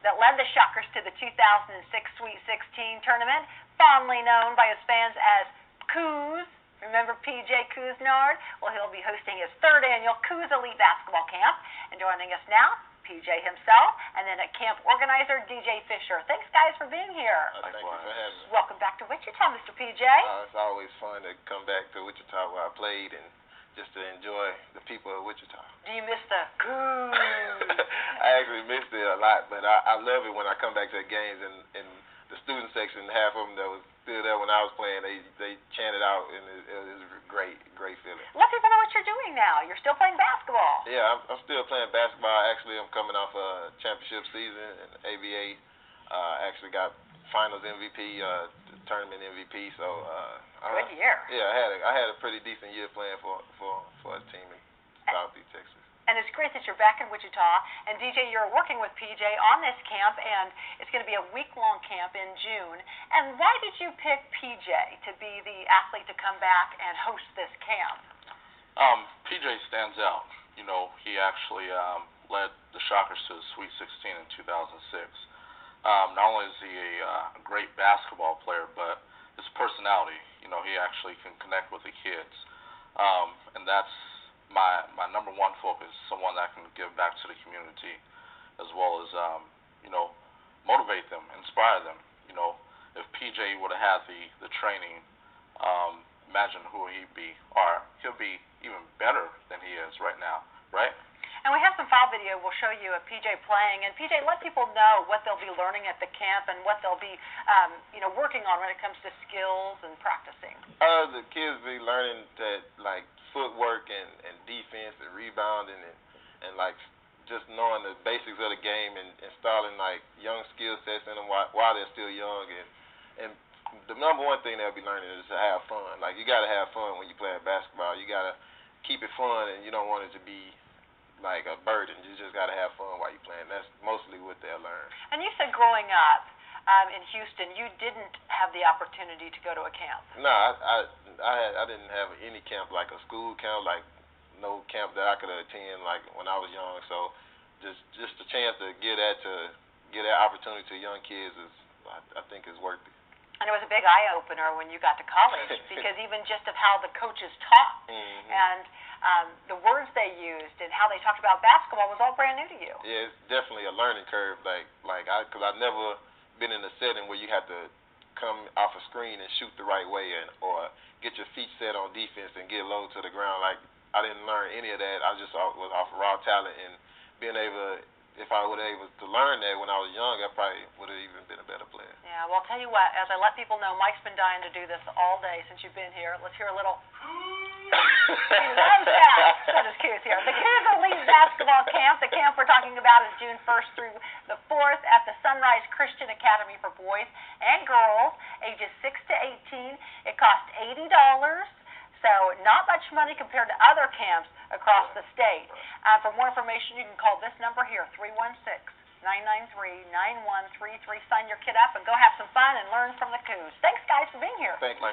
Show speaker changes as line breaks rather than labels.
that led the Shockers to the 2006 Sweet 16 tournament, fondly known by his fans as Coos. Remember PJ Couisnard? Well, he'll be hosting his third annual Coos Elite Basketball Camp. And joining us now, PJ himself, and then a camp organizer, DJ Fisher. Thanks, guys, for being here.
Thank you for having me.
Welcome back to Wichita, Mr. PJ.
It's always fun to come back to Wichita where I played and just to enjoy the people of Wichita.
Do you miss the Coos?
I actually missed it a lot, but I love it when I come back to the games and the student section, half of them that was still there when I was playing, they chanted out, and it was a great feeling.
Let people know what you're doing now. You're still playing basketball.
Yeah, I'm still playing basketball. Actually, I'm coming off a championship season in ABA. Actually got finals MVP, tournament MVP. So
good year.
Yeah, I had a pretty decent year playing for a team in Southeast Texas.
And it's great that you're back in Wichita. And DJ, you're working with PJ on this camp, and it's going to be a week-long camp in June. And why did you pick PJ to be the athlete to come back and host this camp?
PJ stands out. You know, he actually led the Shockers to the Sweet 16 in 2006. Not only is he a great basketball player, but his personality, you know, he actually can connect with the kids. And that's my number one focus, someone that can give back to the community, as well as, you know, motivate them, inspire them. You know, if PJ would have had the training, imagine who he'd be, or he'll be even better than he is right now, right?
And we have some file video we'll show you of PJ playing. And PJ, let people know what they'll be learning at the camp and what they'll be, you know, working on when it comes to skills and practicing.
The kids be learning that, like, footwork and defense and rebounding and like just knowing the basics of the game and installing like young skill sets in them while they're still young. And the number one thing they'll be learning is to have fun. Like, you got to have fun when you play basketball. You got to keep it fun, and you don't want it to be like a burden. You just got to have fun while you're playing. That's mostly what they'll learn.
And you said growing up in Houston, you didn't have the opportunity to go to a camp.
No, I didn't have any camp, like a school camp, like no camp that I could attend like when I was young. So just the chance to give that opportunity to young kids is, I think, is worth it.
And it was a big eye-opener when you got to college, because even just of how the coaches talked and the words they used and how they talked about basketball was all brand new to you.
Yeah, it's definitely a learning curve, because I've never been in a setting where you have to come off a screen and shoot the right way, or get your feet set on defense and get low to the ground. Like, I didn't learn any of that. I just was off of raw talent, and being able, if I would have able to learn that when I was young, I probably would have even been a better player.
Yeah, well, I'll tell you what, as I let people know, Mike's been dying to do this all day since you've been here. Let's hear a little. He loves that. So does Coos here. The Coos Elite Basketball Camp, the camp we're talking about, is June 1st through the 4th at the Sunrise Christian Academy for boys and girls, ages 6 to 18. It costs $80. So not much money compared to other camps across the state. For more information, you can call this number here, 316-993-9133. Sign your kid up and go have some fun and learn from the Coos. Thanks, guys, for being here.
Thank you.